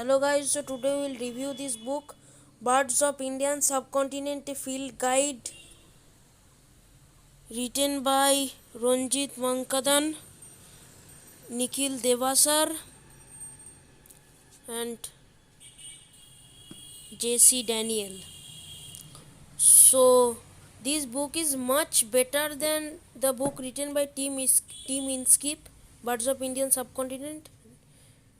Hello guys, so today we will review this book Birds of Indian Subcontinent, a Field Guide, written by Ranjit Mankadan, Nikhil Devasar and JC Daniel. So this book is much better than the book written by Team Inskip, Birds of Indian Subcontinent.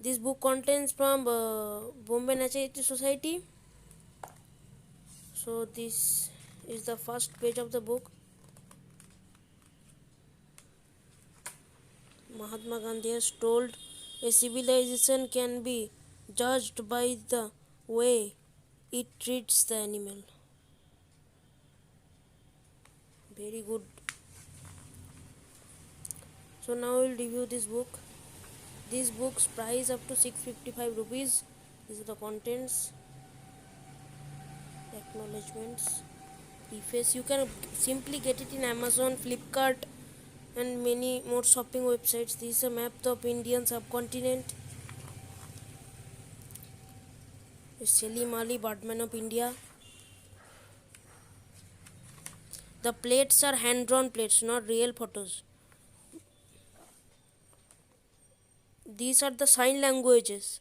This book contains from Bombay Naturalist Society. So this is the first page of the book. Mahatma Gandhi has told a civilization can be judged by the way it treats the animal. Very good. So now we'll review this book. This book's price up to 655 rupees. These are the contents, acknowledgements, preface. You can simply get it in Amazon, Flipkart and many more shopping websites. This is a map of Indian subcontinent. Selim Ali, Birdman of India. The plates are hand-drawn plates, not real photos. These are the sign languages,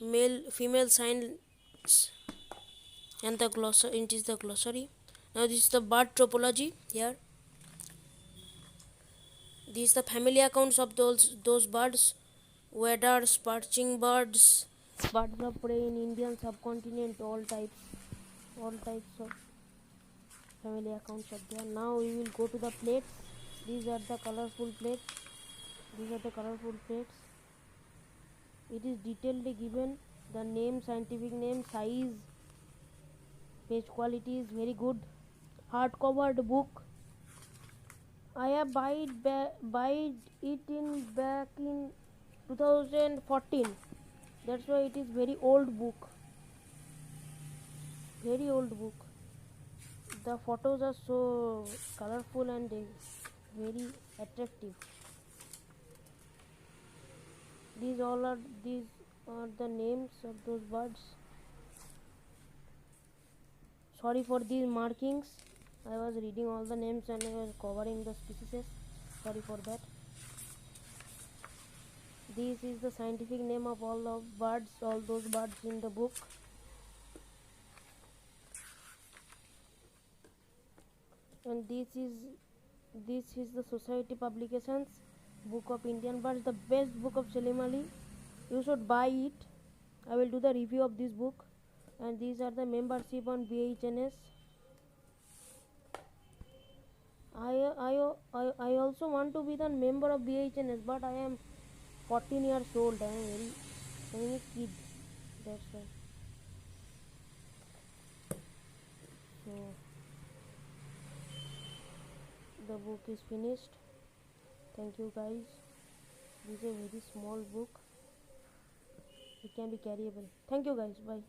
male, female signs, and the glossary. It is the glossary. Now this is the bird topology here. These are the family accounts of those birds: waders, perching birds, birds of prey in Indian subcontinent, all types of family accounts are there. Now we will go to the plates. These are the colorful plates. It is detailedly given the name, scientific name, size, page quality is very good. Hardcovered book. I have bought it back in 2014. That's why it is very old book. Very old book. The photos are so colorful and very attractive. These are the names of those birds. Sorry for these markings. I was reading all the names and I was covering the species. Sorry for that. This is the scientific name of all those birds in the book. And this is the Society Publications Book of Indian Birds, the best book of Selim Ali. You should buy it. I will do the review of this book. And these are the membership on BHNS. I also want to be the member of BHNS, but I am 14 years old. I am a kid. That's why. So the book is finished. Thank you guys. This is a very small book. It can be carryable. Thank you guys. Bye.